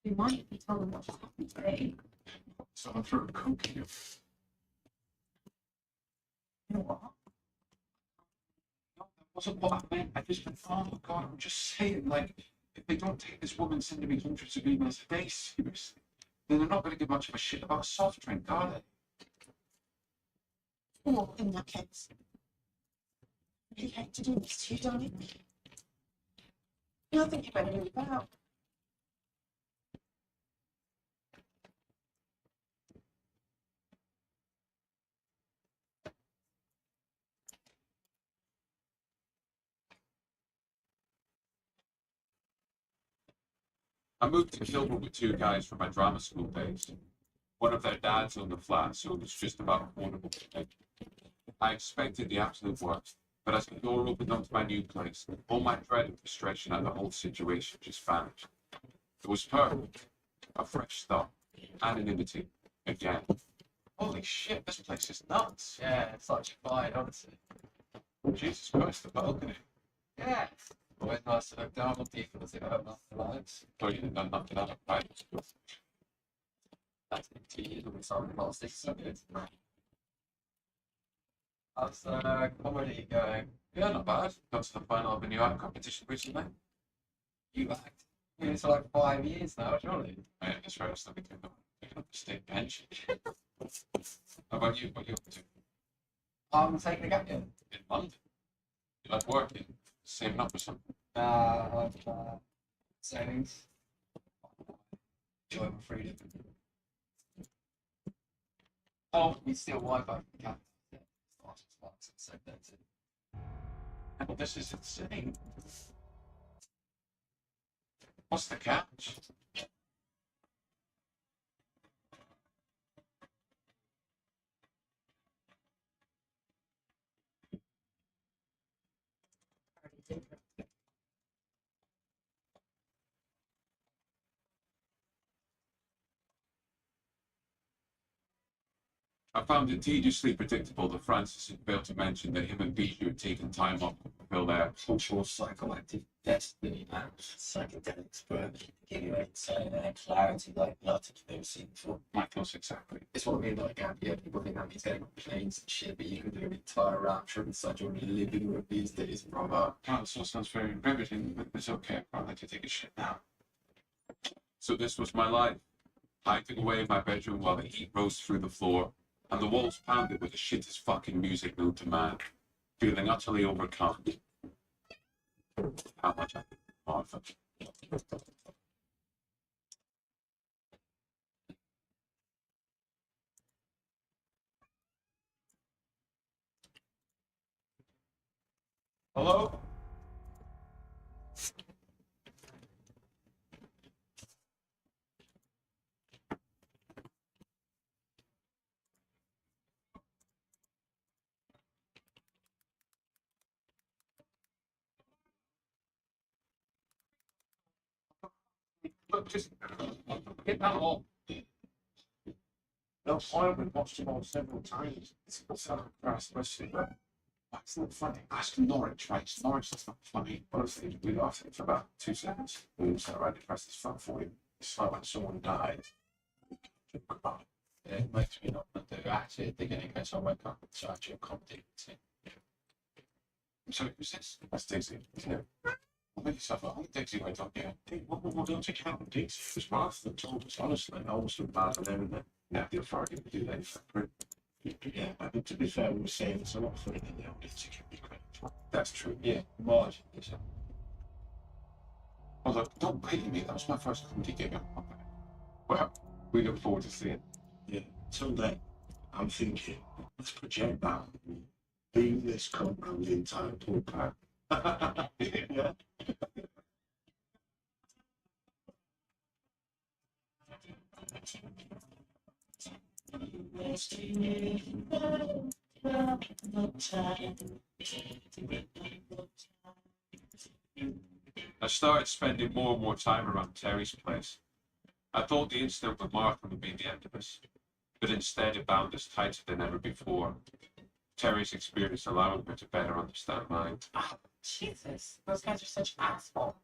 You might be telling what's happened today. So I threw a coke in you. You know what? No, that wasn't what I meant. I just meant, oh God, I'm just saying, like, if they don't take this woman sending me hundreds of emails a day seriously, then they're not going to give much of a shit about a soft drink, are they? Well, in that case, I really hate to do this to you, darling. I think you better move out. I moved to Kilburn with two guys from my drama school days. One of their dads owned the flat, so it was just about affordable to me. I expected the absolute worst, but as the door opened onto my new place, all my dread and frustration at the whole situation just vanished. It was perfect. A fresh start. Anonymity. Again. Holy shit, this place is nuts. Yeah, it's such a vibe, honestly. Jesus Christ, the balcony. Yeah. Always nice to look down on people as if they have nothing lives. Oh, you didn't know nothing out of private school. That's been 2 years when we started the last 6 years. How's comedy going? Yeah, not bad. Got to the final of a new art competition recently. You act. You've been for like 5 years now, surely. Yeah, that's right, I was thinking of picking up the state pension. How about you? What are you up to? I'm taking a gap year. In London? You like working? Saving up or something? I've savings. Enjoy my freedom. Oh, we steal Wi-Fi from the cat. Yeah, it's so expensive. Oh, this is insane. What's the catch? I found it tediously predictable that Francis had failed to mention that him and Bijou had taken time off to fulfill their cultural psychoactive destiny and psychedelics, but give you insight and clarity like nothing you've ever seen before. my thoughts exactly. It's what I mean, like, yeah, people think that means getting on planes and shit, but you can do an entire round trip inside your living room these days, brother. Oh, this all sounds very riveting, but it's okay. I'd like to take a shit now. So this was my life. Hiding away in my bedroom while the heat rose through the floor, and the walls pounded with the shittest fucking music known to man. Feeling utterly overcome. How much I could Martha. Hello? Look, just hit that all. No, I would watch them all several times. It's so fast, especially, but That's not funny. Ask Norwich, right? Norwich, that's not funny. honestly, we laughed at it for about 2 seconds. We were so right depressed as fuck for you. It's like when someone died. Joke about it. It makes me not want to do actually at the beginning because I wake up and start your comedy routine. So who's this? That's Dixie, isn't it? Well, make yourself at home, Dixie went on here. What don't you count? Dixie was Martha that told us, honestly. I almost feel bad for them and they have the authority to do that separate. Yeah, I mean, to be fair, we were saying it's a lot funnier than the oldest to give me credit for. That's true. Yeah, Marge. Oh, look, don't pity me. That was my first comedy gig. Well, we look forward to seeing. Yeah, till then, I'm thinking, let's project that. Leave this cunt around the entire pool pack. Yeah. I started spending more and more time around Terry's place. I thought the incident with Martha would be the end of us, but instead it bound us tighter than ever before. Terry's experience allowing her to better understand mine. Oh, Jesus, those guys are such assholes.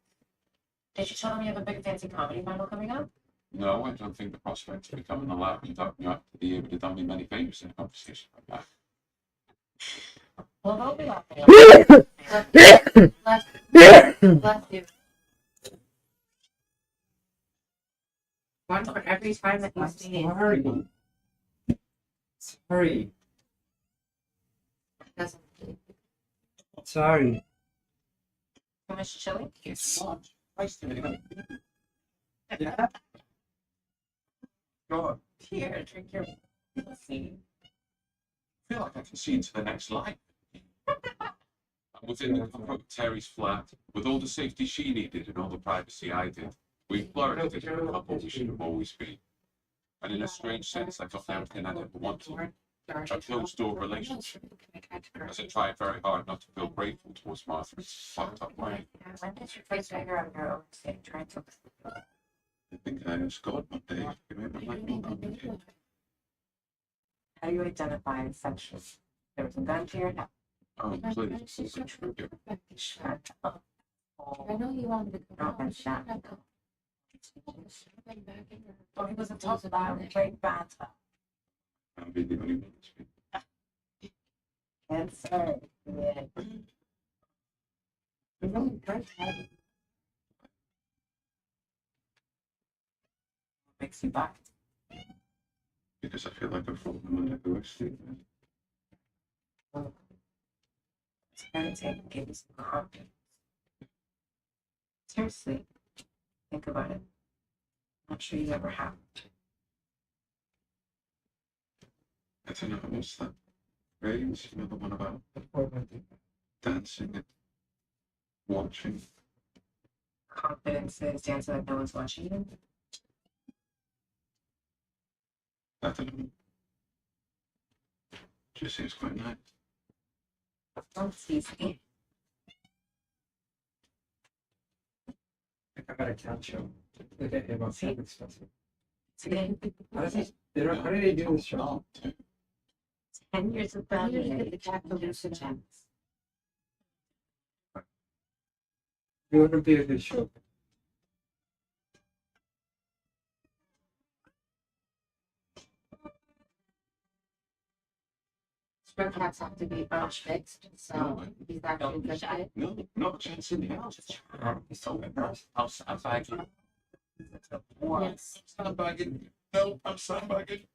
Did you tell them you have a big fancy comedy final coming up? No, I don't think the prospect of becoming a lab without you have to be able to do me many favors in a conversation like that. Well, they'll be out there. Bless you. One for every time that you sneeze. Sorry. Sorry. Doesn't- Sorry. Too much chili? It's not. Nice to meet you. Yeah. God, Here, drink your pussy. I feel like I can see into the next life. I'm within the comfort of Terry's flat, with all the safety she needed and all the privacy I did. We flourished into the couple we should have always been. And in a strange sense, I got everything I'd ever wanted. A closed-door relationship. As I tried very hard not to feel grateful towards Martha's fucked up way. When did you first figure out your own state trying to? I think I was God one day. Give me my life more complicated. How do you identify as sexual? There was a gun to your head. Oh, please. It's a trigger. Shut up. I know you wanted to Not been shot. Back in your- Oh, he was a tough guy, great banter. I'll be the only one to speak. Yes, sir. Yeah. Makes you back. Because I feel like I've fallen under the worst thing. It's gonna take give you some confidence. Seriously, think about it. Not sure you ever have. I don't know what's that phrase, you know, the one about dancing and watching. Confidence is dancing like no one's watching you. I don't know. Just seems quite nice. Don't tease me. I got a cat show. They get about See? expensive. Today, How do they do this show? No, 10 years of You family. need to get the cat hallucinogens. It wouldn't be a good show. Sperm cats have to be fixed, so he's actually good at it. no, not a chance in the house. So impressed. I'm sandbagging. Yes. Sandbagging. No, I'm sandbagging.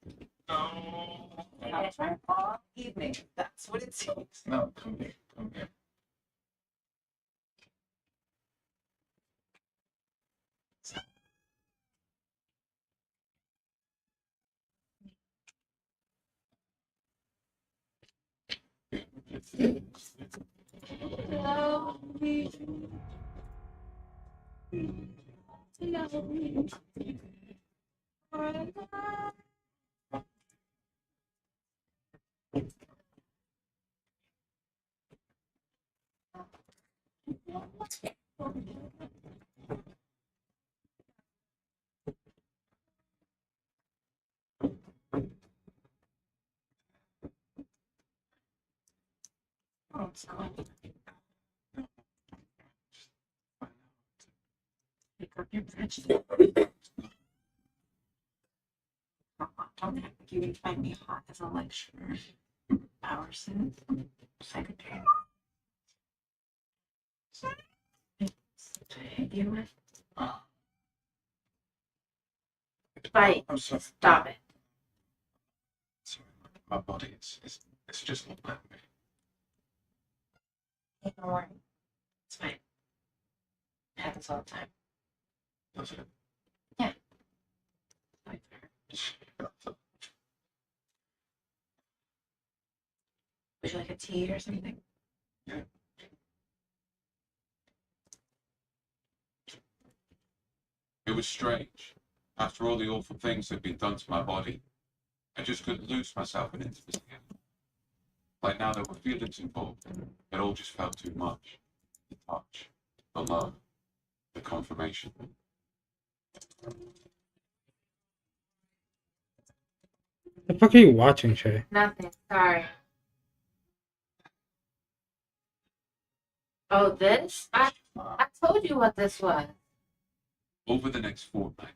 No. That's right, all evening. That's what it takes. No, come here. Come here. Oh, it's cool. Pick up your bridge. Don't have you find me hot as a lecturer. Hours secretary. You with? Fight. I'm sorry. Stop it. Sorry, my body, it's just not letting me. Don't worry. It's fine. It happens all the time. Does it? Would you like a tea or something? Yeah. It was strange. After all the awful things that had been done to my body, I just couldn't lose myself in intimacy. Like now there were feelings involved, it all just felt too much. The touch, the love, the confirmation. The fuck are you watching, Shay? Nothing. Sorry. Oh, this? I told you what this was. Over the next fortnight,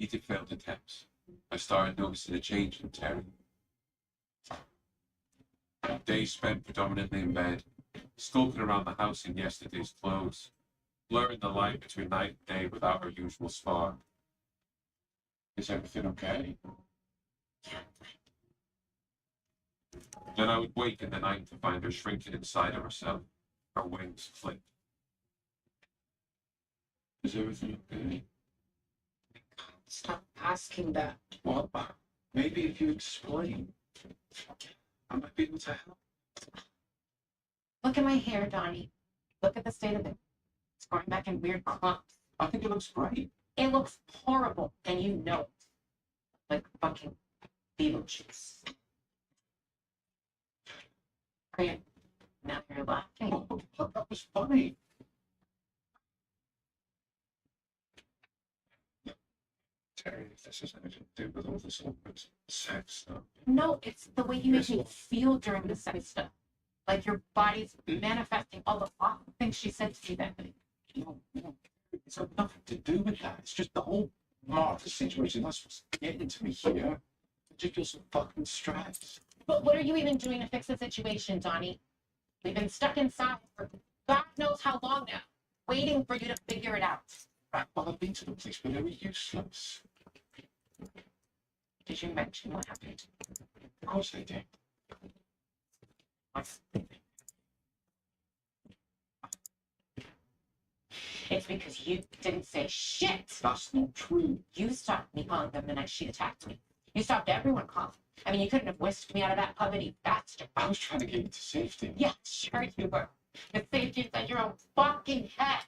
repeated failed attempts, I started noticing a change in Terry. Days spent predominantly in bed, skulking around the house in yesterday's clothes, blurring the line between night and day without her usual spark. Is everything okay? Then I would wake in the night to find her shrinking inside of herself, her wings clipped. Is everything okay? Stop asking that. What? Maybe if you explain, I might be able to help. Look at my hair, Donnie. Look at the state of it. It's growing back in weird clumps. I think it looks great. It looks horrible, and you know it. Like fucking Beetlejuice. Great. Now you're laughing. Oh, that was funny. Terry, if this has anything to do with all this awkward sex stuff. No, it's the way you make me feel during the sex stuff. Like your body's manifesting all the awful things she said to me that night. No, it's got nothing to do with that. It's just the whole Martha situation. That's what's getting to me here. I just feel so fucking stressed. But what are you even doing to fix the situation, Donnie? We've been stuck inside for God knows how long now, waiting for you to figure it out. Right, well, I've been to the police, but they were useless. Did you mention what happened? Of course they did. It's because you didn't say shit. That's not true. You stopped me calling them the night she attacked me. You stopped everyone calling. I mean, you couldn't have whisked me out of that pub any faster. I was trying to get you to safety. Yeah, sure you were. The safety is at your own fucking head.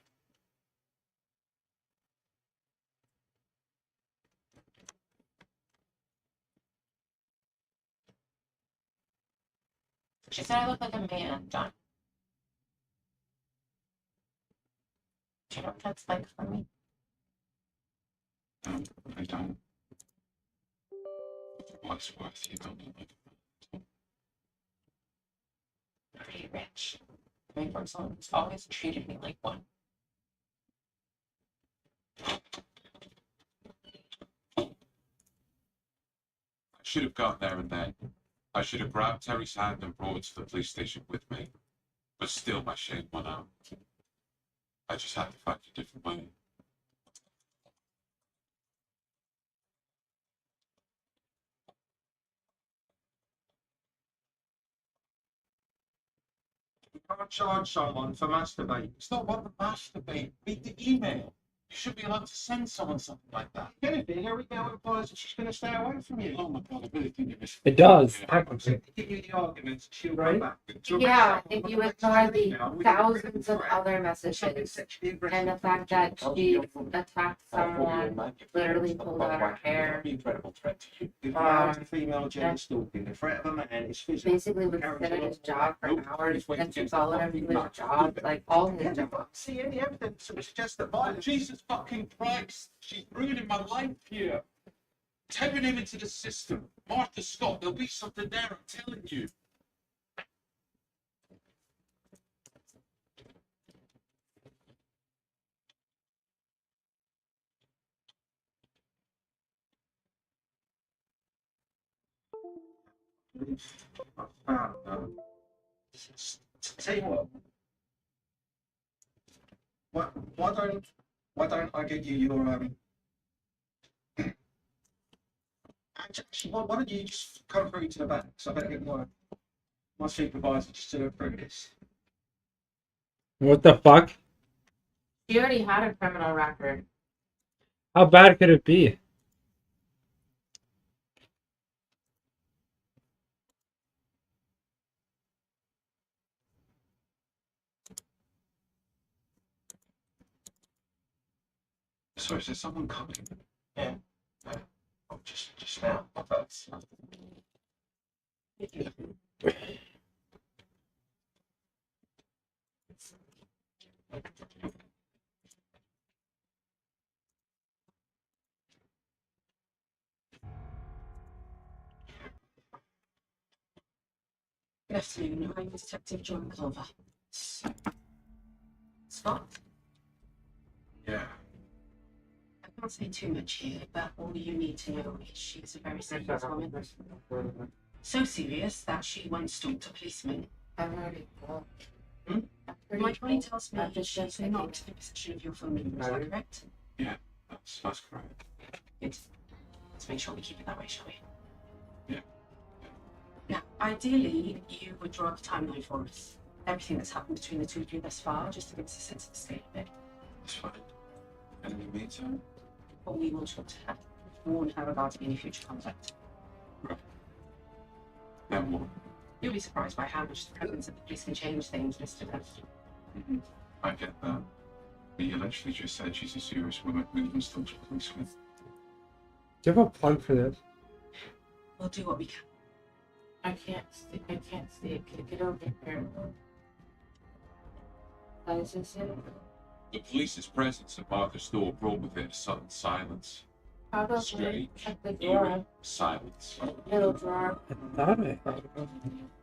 She said I look like a man, John. Do you know what that's like for me? No, I don't. For what it's worth, you don't look like a man. Pretty rich. I mean, for someone who's always treated me like one. I should have gone there and then. I should have grabbed Terry's hand and brought her to the police station with me. But still, my shame won out. I just had to find a different way. You can't charge someone for masturbating. It's not what the masturbate. Read the email. You should be allowed to send someone something like that. Anything, every now implies that she's going to stay away from you. Oh my God, I really think it It does. I'm going to give you the arguments. She'll Right? come back. Yeah, if you ignore the thousands of other messages and the fact that she attacked someone, literally pulled out her hair, Be incredible threat to you. If Um, it's female gender stalking, the threat of a man is physical. basically would sit at his job for hours, and she followed him to his job, like all his jobs. See any evidence that suggests that violence. Jesus fucking Christ, she's ruining my life here. Tearing him into the system. Martha Scott, there'll be something there, I'm telling you. Tell you what. Why don't I get you your actually, why don't you just come through to the back? So I better get my supervisor just to look through this. What the fuck? She already had a criminal record. How bad could it be? So is there someone coming? Yeah. Oh, just now. That's... Good afternoon, I'm Detective John Culver. Scott, Yeah. I've come can't say too much here, but all you need to know is she's a very serious woman. So serious that she once stalked a policeman. I've already told. Hmm? My point tells me I'm just she's thinking. not in possession of your phone number, is that correct? That's correct. Good. Let's make sure we keep it that way, shall we? Yeah. Now, ideally, you would draw up a timeline for us. Everything that's happened between the two of you thus far, just to give us a sense of the scale of it. That's fine. Enemy meter. But we will talk to her, warn her regarding any future contact. Then what? You'll be surprised by how much the presence of the police can change things, Mr. Duff. I get that. But you literally just said she's a serious woman who can still police with. Do you have a plug for this? We'll do what we can. I can't see it. Get over here. What does it say? The police's presence at Martha's store brought with it a sudden silence. Probably Strange, check the eerie drawer. silence. Little drawer. I thought I had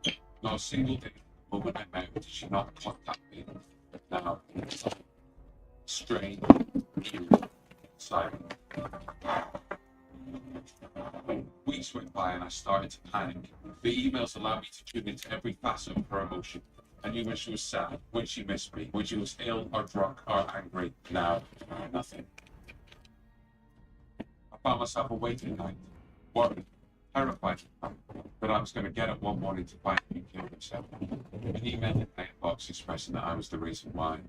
it. Not a single day, the moment I met, did she not contact me. Now, strange, eerie, silent. Weeks went by and I started to panic. The emails allowed me to tune into every facet of her emotion. I knew when she was sad, when she missed me, when she was ill or drunk or angry. Now, nothing. I found myself awake at night, worried, terrified that I was going to get up one morning to find him kill himself. An email in my inbox expressing that I was the reason why.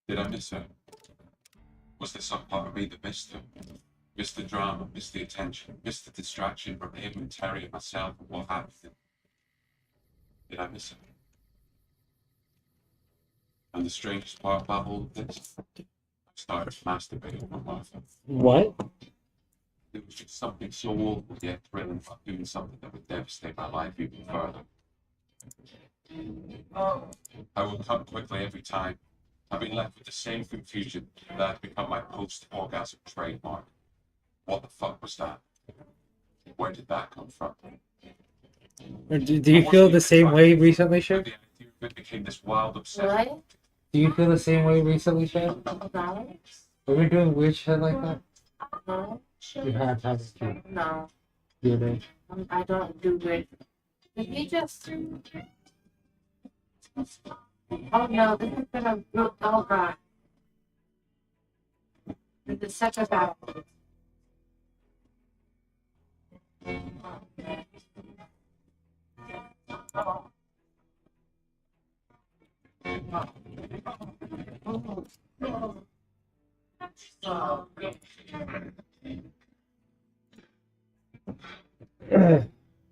Did I miss her? Was there some part of me that missed her? Missed the drama, missed the attention, missed the distraction from him and Terry and myself and what happened? Did I miss her? And the strangest part about all of this, I started masturbating on Martha. What? There was just something so awful yet thrilling about doing something that would devastate my life even further. I would come quickly every time. I've been left with the same confusion that had become my post-orgasm trademark. What the fuck was that? Where did that come from? Do you feel the same way recently, Shiv? The idea of it became this wild obsession. What? Do you feel the same way recently, Shiv? No. Have you been doing weird shit like that? No. You have, haven't you? No. Your age. I don't do weird. Did he just? Oh no, this has been a real. Oh god. The second battle.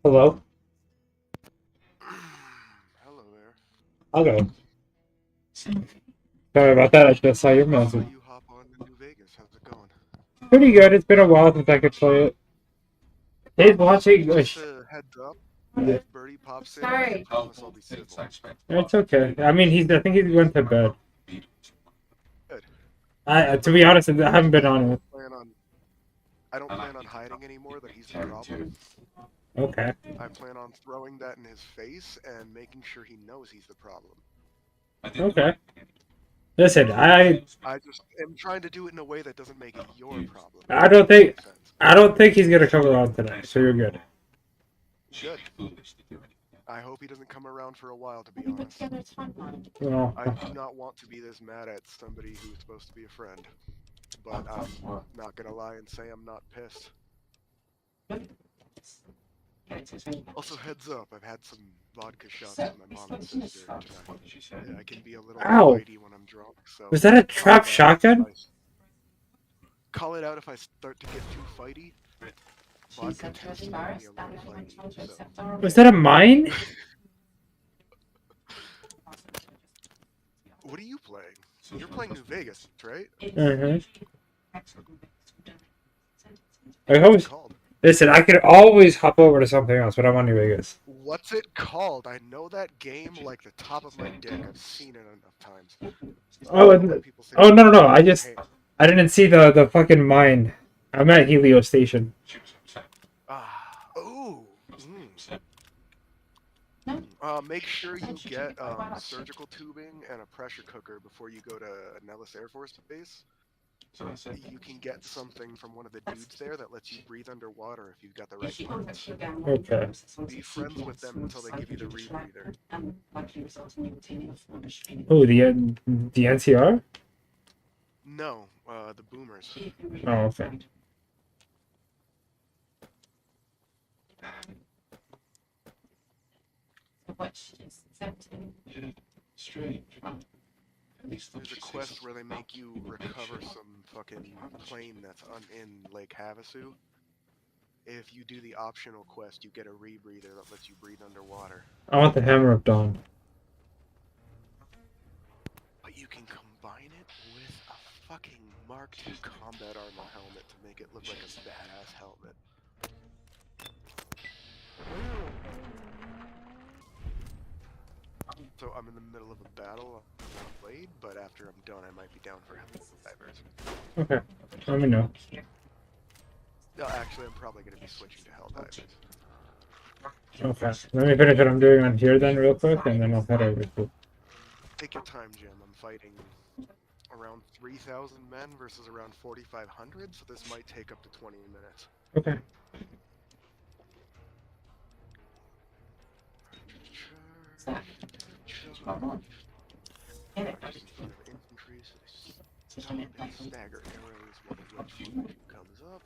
Hello? Hello there. I'll go. Sorry about that, I just saw your Saw message. you hop on to New Vegas. How's it going? Pretty good, it's been a while since I could play it. He's watching. Just a heads up. Yeah. If Birdie pops in, Sorry. I promise I'll be Things civil. I expect. It's okay. I mean, I think he went to bed. Good. To be honest, I haven't been on it. I don't plan on hiding anymore that he's the Terry problem. too. Okay. I plan on throwing that in his face and making sure he knows he's the problem. I didn't Okay. Listen, I just am trying to do it in a way that doesn't make it your problem. I don't think- Makes sense. I don't think he's gonna come around today, so you're good. Good. Foolish to do anything. I hope he doesn't come around for a while, to be We put honest. together a timeline. Well, I do not want to be this mad at somebody who's supposed to be a friend. But I'm not gonna lie and say I'm not pissed. Also, heads up, I've had some vodka shots with my mom and sister tonight. What did she say? Yeah, I can be a little Ow. fighty when I'm drunk, so... was that a trap shotgun? Call it out if I start to get too fighty. She Vodka said to tends us to make me first, a that little was when fighty, she told her to so... accept our Was that a mine? What are you playing? You're playing New Vegas, right? Mhm. I What's always it called? listen. I could always hop over to something else, but I'm on New Vegas. What's it called? I know that game like the top of my dick. I've seen it enough times. Oh, People say oh no. I hey, didn't see the fucking mine. I'm at Helio Station. ooh. Make sure you get surgical tubing and a pressure cooker before you go to Nellis Air Force Base. So that's it. You can get something from one of the dudes there that lets you breathe underwater if you've got the right She one. contacts you again. Okay. Be friends with them until they give you the rebreather. And likely result in you obtaining a form of training. Oh, the NCR? No, the boomers. You can read Oh, it. okay. Which is accepted. Yeah, strange. At least There's a quest where they make you recover some fucking plane that's in Lake Havasu. If you do the optional quest, you get a rebreather that lets you breathe underwater. I want the Hammer of Dawn. But you can combine it with a fucking Mark II combat armor helmet to make it look like a badass helmet. So I'm in the middle of a battle on Blade, but after I'm done, I might be down for Helldivers. Okay. Let me know. No, actually, I'm probably going to be switching to Helldivers. Okay. Let me finish what I'm doing on here then real quick, and then I'll head over to... Take your time, Jim. I'm fighting around 3,000 men versus around 4,500, so this might take up to 20 minutes. Okay. Infantry, so they stagger arrows, one of which comes up.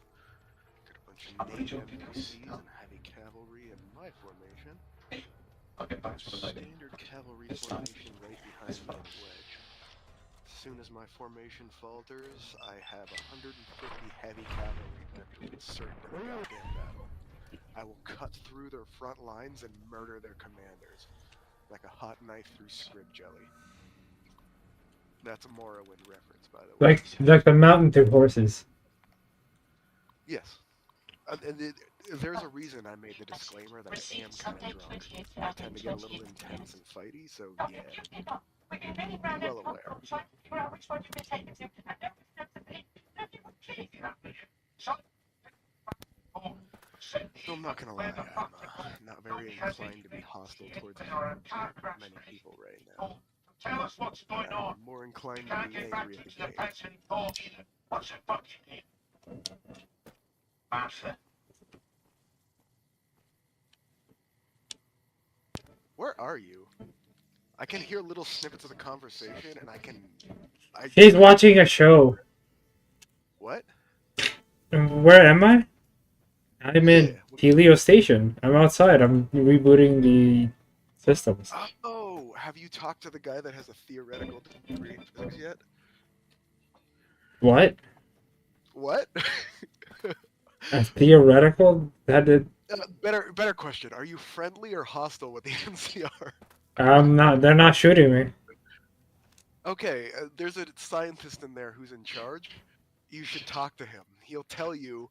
Got a bunch of native NPCs and heavy cavalry in my formation. I'll get back to the lady. Standard cavalry formation right behind me in wedge. As soon as my formation falters, I have 150 heavy cavalry that is certain in a goddamn battle. I will cut through their front lines and murder their commanders. Like a hot knife through scrib jelly. That's a Morrowind reference, by the way. Like the mountain through horses. Yes. There's a reason I made the disclaimer that I am kind of drunk. I tend to get a little intense and fighty, so yeah. Be well aware. So I'm not gonna lie, I'm not very inclined to be hostile towards many people right now. Tell us what's going I'm on. more inclined to be angry at the game. What's it fucking mean? Master. Where are you? I can hear little snippets of the conversation, and I He's watching a show. What? Where am I? I'm in Yeah. Helio Station. I'm outside. I'm rebooting the systems. Oh, have you talked to the guy that has a theoretical degree in physics yet? What? What? A theoretical? That did. Better question. Are you friendly or hostile with the NCR? I'm not. They're not shooting me. Okay, there's a scientist in there who's in charge. You should talk to him. He'll tell you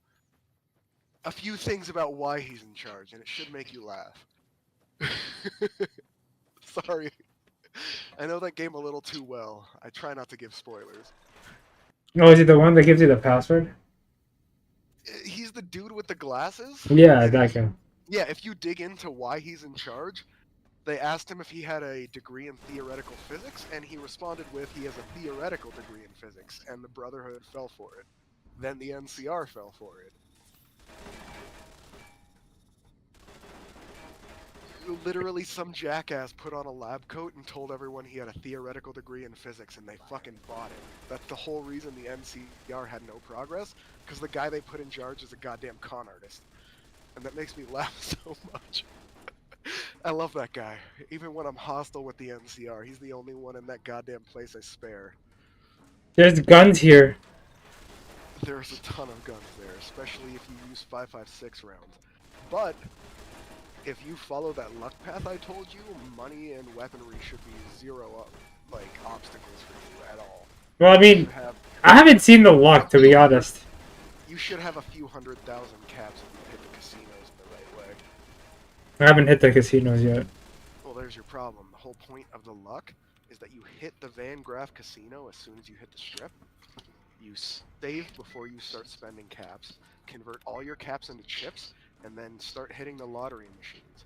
a few things about why he's in charge, and it should make you laugh. Sorry. I know that game a little too well. I try not to give spoilers. Oh, is he the one that gives you the password? He's the dude with the glasses? Yeah, that guy. Yeah, if you dig into why he's in charge, they asked him if he had a degree in theoretical physics, and he responded with he has a theoretical degree in physics, and the Brotherhood fell for it. Then the NCR fell for it. Literally, some jackass put on a lab coat and told everyone he had a theoretical degree in physics, and they fucking bought it. That's the whole reason the NCR had no progress, because the guy they put in charge is a goddamn con artist. And that makes me laugh so much. I love that guy. Even when I'm hostile with the NCR, he's the only one in that goddamn place I spare. There's guns here. There's a ton of guns there, especially if you use 5.56 rounds. But if you follow that luck path I told you, money and weaponry should be zero obstacles for you at all. Well, I mean, I haven't seen the luck, to be honest. You should have a few 100,000 caps if you hit the casinos in the right way. I haven't hit the casinos yet. Well, there's your problem. The whole point of the luck is that you hit the Van Graff Casino as soon as you hit the strip. You save before you start spending caps, convert all your caps into chips, and then start hitting the lottery machines.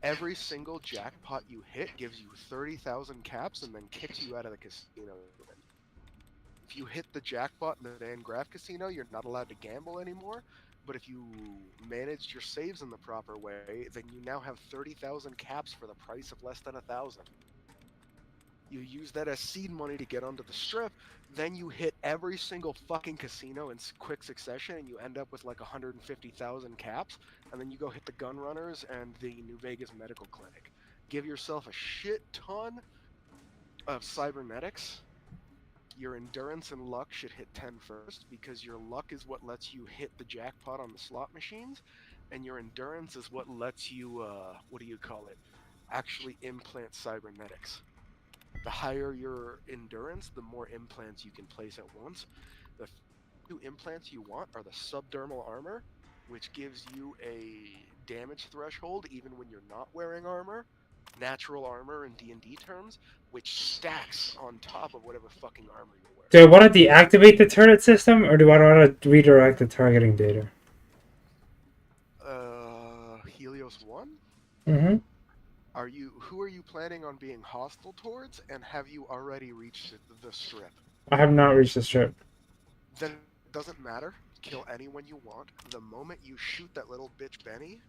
Every single jackpot you hit gives you 30,000 caps and then kicks you out of the casino. If you hit the jackpot in the Van Graff Casino, you're not allowed to gamble anymore. But if you managed your saves in the proper way, then you now have 30,000 caps for the price of less than 1,000. You use that as seed money to get onto the strip, then you hit every single fucking casino in quick succession, and you end up with like 150,000 caps, and then you go hit the gun runners and the New Vegas Medical Clinic. Give yourself a shit ton of cybernetics. Your endurance and luck should hit 10 first, because your luck is what lets you hit the jackpot on the slot machines, and your endurance is what lets you, actually implant cybernetics. The higher your endurance, the more implants you can place at once. The two implants you want are the subdermal armor, which gives you a damage threshold even when you're not wearing armor, natural armor in D&D terms, which stacks on top of whatever fucking armor you're wearing. Do I want to deactivate the turret system, or do I want to redirect the targeting data? Helios 1? Mm-hmm. Who are you planning on being hostile towards, and have you already reached the strip? I have not reached the strip. Then it doesn't matter. Kill anyone you want. The moment you shoot that little bitch Benny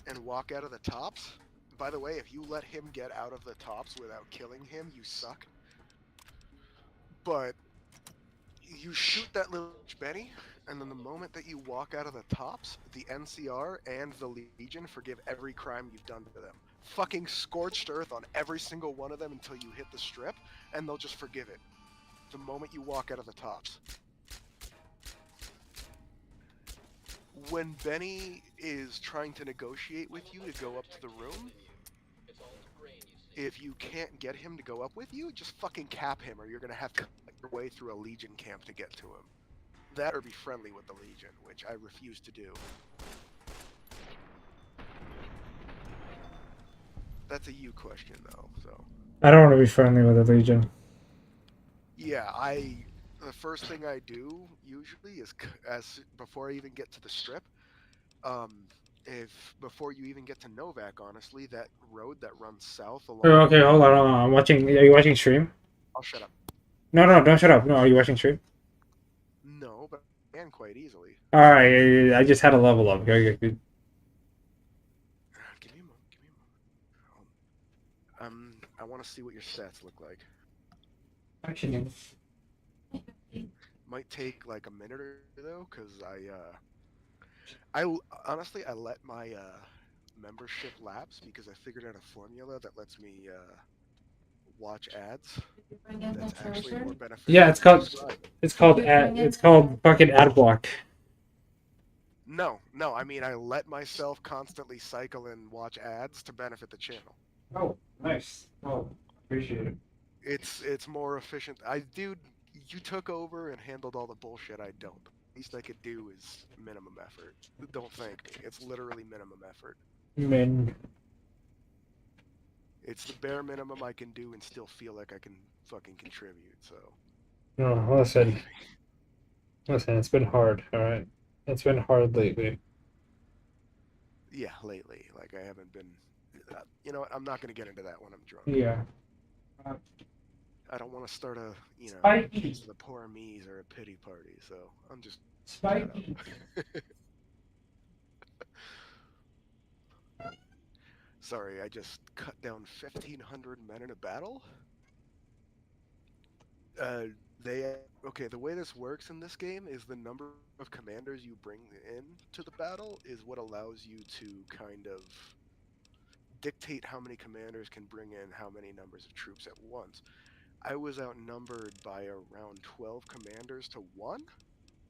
and walk out of the tops, by the way, if you let him get out of the tops without killing him, you suck. But you shoot that little bitch Benny, and then the moment that you walk out of the tops, the NCR and the Legion forgive every crime you've done to them. Fucking scorched earth on every single one of them until you hit the strip, and they'll just forgive it. The moment you walk out of the tops. When Benny is trying to negotiate with you to go up to the room, if you can't get him to go up with you, just fucking cap him, or you're gonna have to cut your way through a Legion camp to get to him. That or be friendly with the Legion, which I refuse to do. That's a you question, though, so... I don't want to be friendly with the Legion. Yeah, the first thing I do, usually, is before I even get to the strip, before you even get to Novak, honestly, that road that runs south along... Oh, okay, hold on. I'm watching... Are you watching stream? I'll shut up. No, don't shut up. No, are you watching stream? No, but I can quite easily. Alright, I just had a level up. Okay, good. Give me a moment. I want to see what your stats look like. Actually, Might take like a minute or two, though, because I honestly let my membership lapse because I figured out a formula that lets me watch ads. That's actually more beneficial. yeah, it's called Did you it's called fucking ad block. No, I mean I let myself constantly cycle and watch ads to benefit the channel. Oh, nice. Oh, appreciate it. It's more efficient. Dude, you took over and handled all the bullshit I don't. The least I could do is minimum effort. Don't thank me. It's literally minimum effort. Man. It's the bare minimum I can do and still feel like I can fucking contribute, so... No, listen, it's been hard, alright? It's been hard lately. Yeah, lately. Like, I haven't been... you know what? I'm not gonna get into that when I'm drunk. Yeah. I don't want to start a, Spiky. Piece of the poor me's or a pity party, so I'm just... Spiky. Sorry, I just cut down 1,500 men in a battle? Okay, the way this works in this game is the number of commanders you bring in to the battle is what allows you to kind of dictate how many commanders can bring in how many numbers of troops at once. I was outnumbered by around 12 commanders to 1.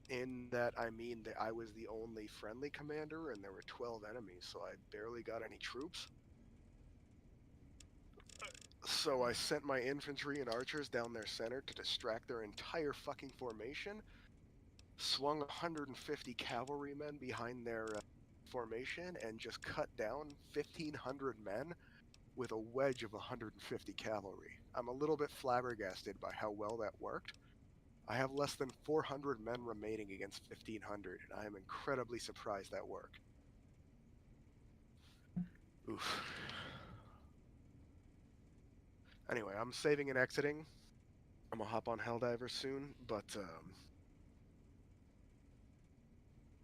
In that, I mean that I was the only friendly commander and there were 12 enemies, so I barely got any troops. So I sent my infantry and archers down their center to distract their entire fucking formation, swung 150 cavalrymen behind their formation and just cut down 1,500 men with a wedge of 150 cavalry. I'm a little bit flabbergasted by how well that worked. I have less than 400 men remaining against 1,500, and I am incredibly surprised that worked. Oof. Anyway, I'm saving and exiting. I'm gonna hop on Helldiver soon, but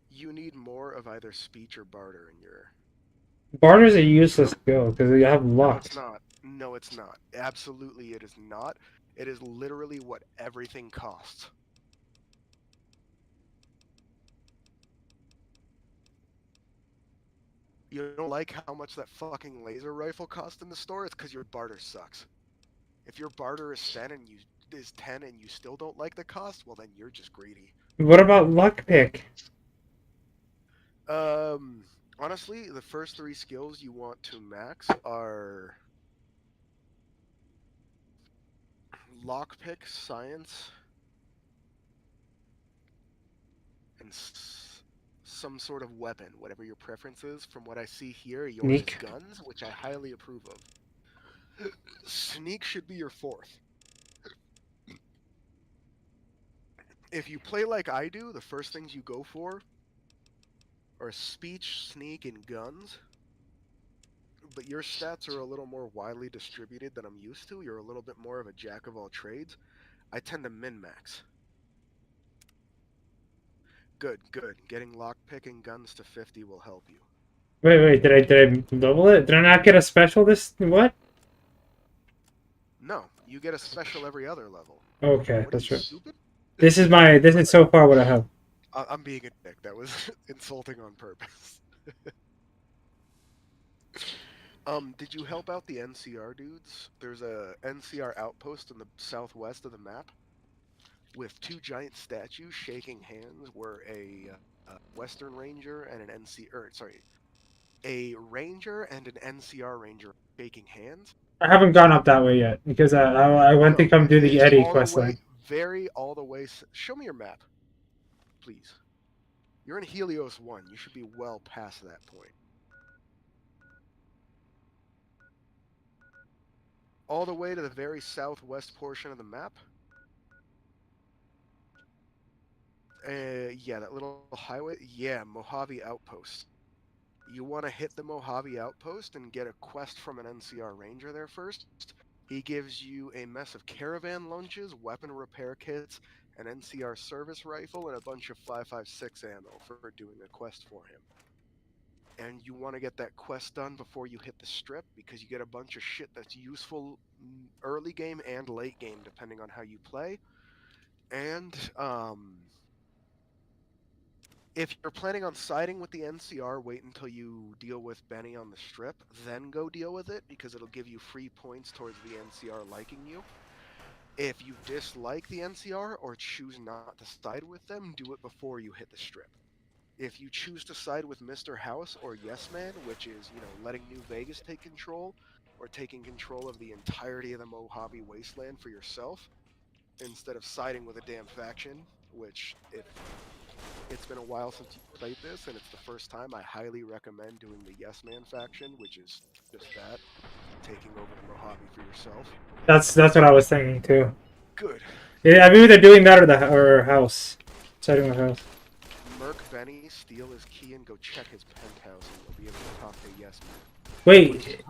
you need more of either speech or barter in your. Barter's a useless skill because you have No, luck. it's not. No, it's not. Absolutely, it is not. It is literally what everything costs. You don't like how much that fucking laser rifle cost in the store? It's because your barter sucks. If your barter is 10 and you still don't like the cost, well then you're just greedy. What about lockpick? Honestly, the first 3 skills you want to max are lockpick, science, and some sort of weapon, whatever your preference is. From what I see here, yours Sneak. is guns, which I highly approve of. Sneak should be your 4th. If you play like I do, the first things you go for are speech, sneak, and guns. But your stats are a little more widely distributed than I'm used to. You're a little bit more of a jack of all trades. I tend to min-max. Good, good. Getting lockpick and guns to 50 will help you. Wait, did I double it? Did I not get a special this what? No, you get a special every other level. Okay, What, that's are you right. stupid? This is so far what I have. I'm being a dick. That was insulting on purpose. Did you help out the NCR dudes? There's a NCR outpost in the southwest of the map with 2 giant statues shaking hands where a Western Ranger and an a Ranger and an NCR Ranger shaking hands. I haven't gone up that way yet because I went to come do the It's Eddie all quest the way, line. all the way. Show me your map, please. You're in Helios 1. You should be well past that point. All the way to the very southwest portion of the map. Yeah, that little highway. Yeah, Mojave Outpost. You want to hit the Mojave Outpost and get a quest from an NCR Ranger there first. He gives you a mess of caravan lunches, weapon repair kits, an NCR service rifle, and a bunch of 5.56 ammo for doing a quest for him. And you want to get that quest done before you hit the strip because you get a bunch of shit that's useful early game and late game depending on how you play. And if you're planning on siding with the NCR, wait until you deal with Benny on the strip, then go deal with it because it'll give you free points towards the NCR liking you. If you dislike the NCR or choose not to side with them, do it before you hit the strip. If you choose to side with Mr. House or Yes Man, which is, letting New Vegas take control, or taking control of the entirety of the Mojave Wasteland for yourself, instead of siding with a damn faction, which, if it's been a while since you played this, and it's the first time, I highly recommend doing the Yes Man faction, which is just that, taking over the Mojave for yourself. That's what I was thinking too. Good. Yeah, I'm either doing that or house. Setting with house. Merc Benny, steal his key, and go check his penthouse, and you'll be able to talk to Yes Man. Wait,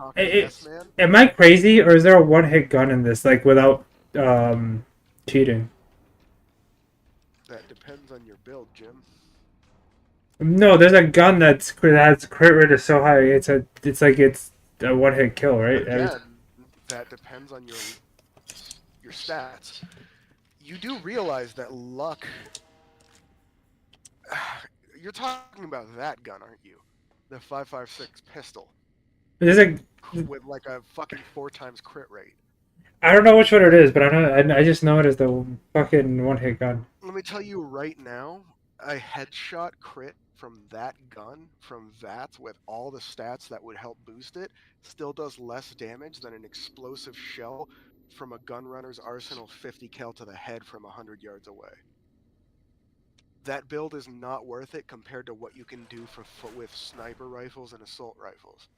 am I crazy or is there a one-hit gun in this, like without cheating? That depends on your build, Jim. No, there's a gun that's crit rate is so high. It's a one-hit kill, right? Again, that depends on your stats. You do realize that luck. You're talking about that gun, aren't you? The 5.56 pistol. There's a with like a fucking 4 times crit rate. I don't know which one it is, but I just know it as the fucking one-hit gun. Let me tell you right now, a headshot crit from that gun, from VATS, with all the stats that would help boost it, still does less damage than an explosive shell from a gunrunner's arsenal 50 cal to the head from 100 yards away. that build is not worth it compared to what you can do with sniper rifles and assault rifles.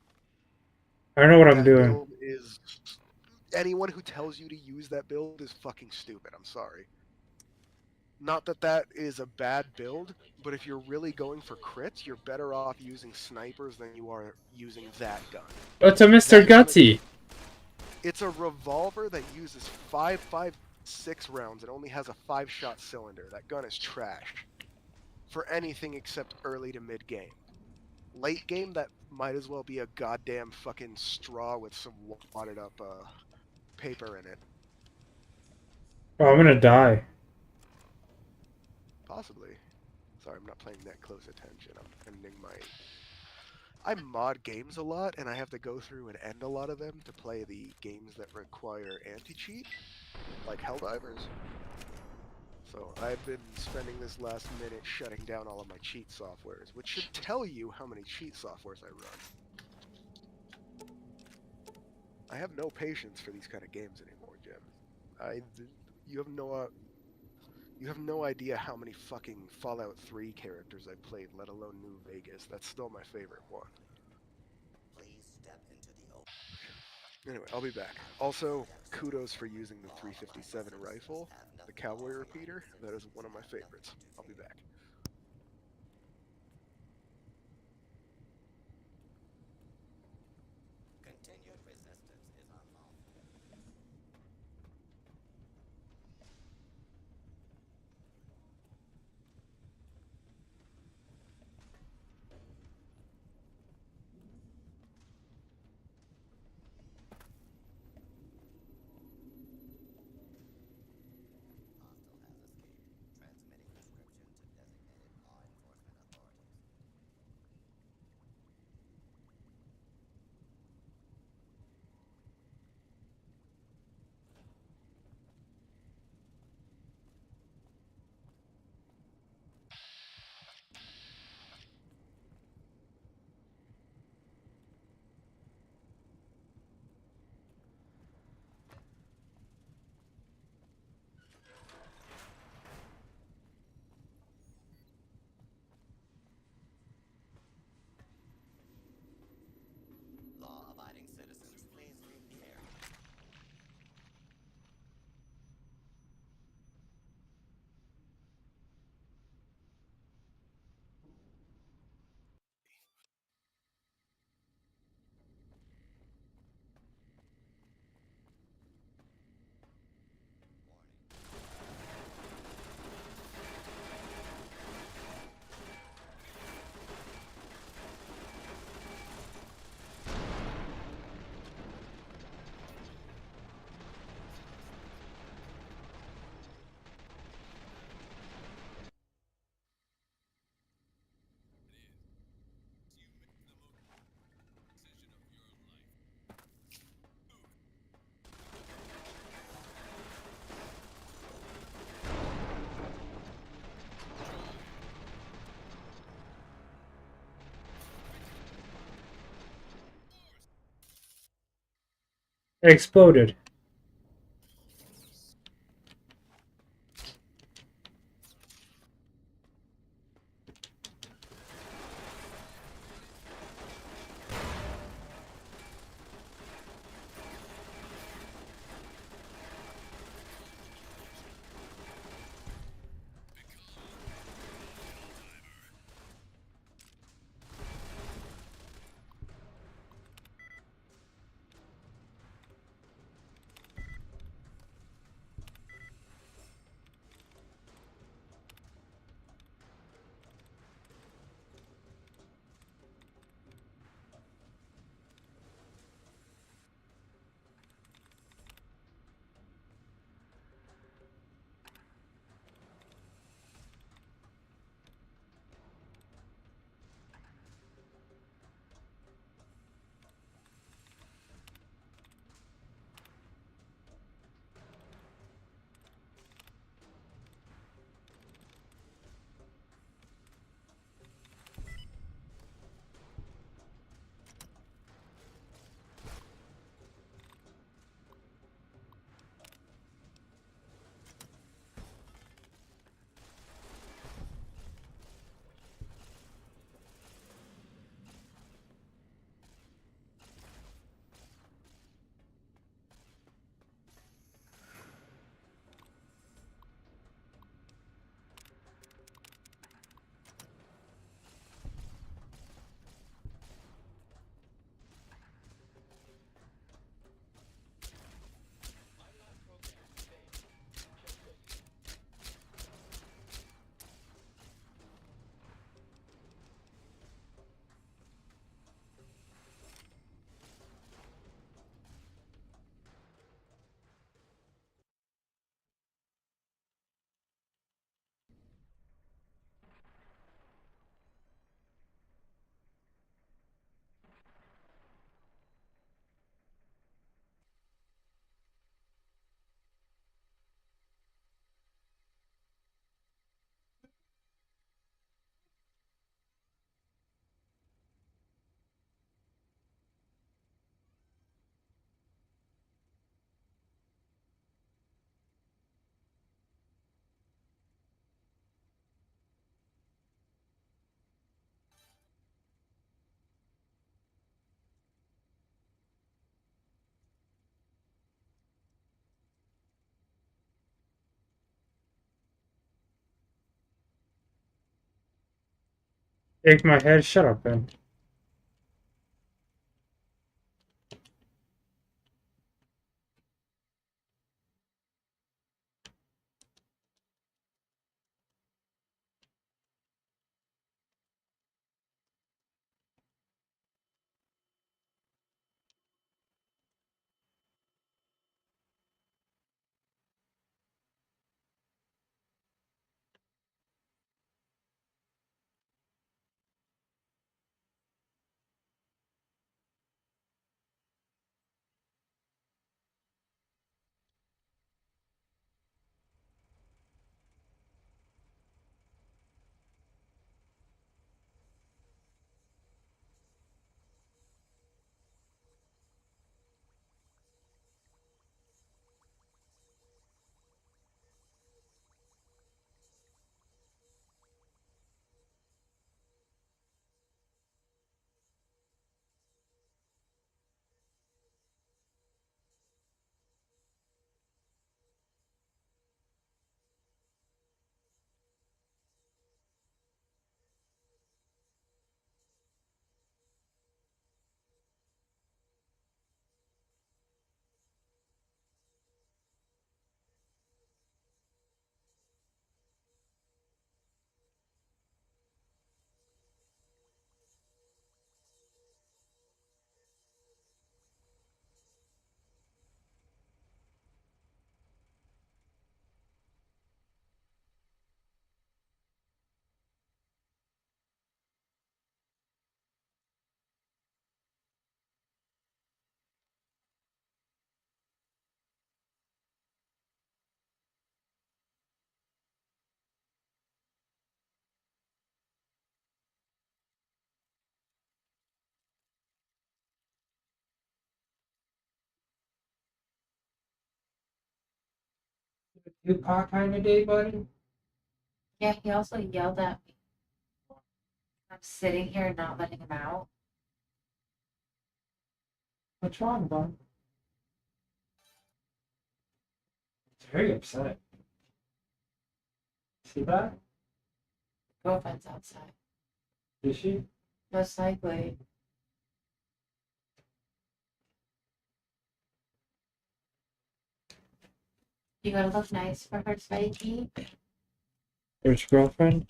I don't know what I'm That doing. build is anyone who tells you to use that build is fucking stupid. I'm sorry. Not that that is a bad build, but if you're really going for crits, you're better off using snipers than you are using that gun. It's a Mr. Gutsy. It's a revolver that uses 5.56 rounds. It only has a 5-shot cylinder. That gun is trash for anything except early to mid game. Late game, that might as well be a goddamn fucking straw with some wadded up paper in it. Oh, I'm gonna die. Possibly. Sorry, I'm not paying that close attention. I'm ending my... I mod games a lot, and I have to go through and end a lot of them to play the games that require anti-cheat, like Helldivers. So I've been spending this last minute shutting down all of my cheat softwares, which should tell you how many cheat softwares I run. I have no patience for these kind of games anymore, Jim. You have no idea how many fucking Fallout 3 characters I played, let alone New Vegas. That's still my favorite one. Anyway, I'll be back. Also, kudos for using the 357 rifle, the Cowboy Repeater. That is one of my favorites. I'll be back. It exploded. Shake my head. Shut up, Ben. You pot kind of day, buddy? Yeah, he also yelled at me. I'm sitting here not letting him out. What's wrong, bud? It's very upset. See that? Girlfriend's outside. Is she? Most likely. You gotta look nice for her, Spikey. Which girlfriend?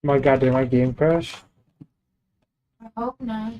My god, did my game crash? I hope not.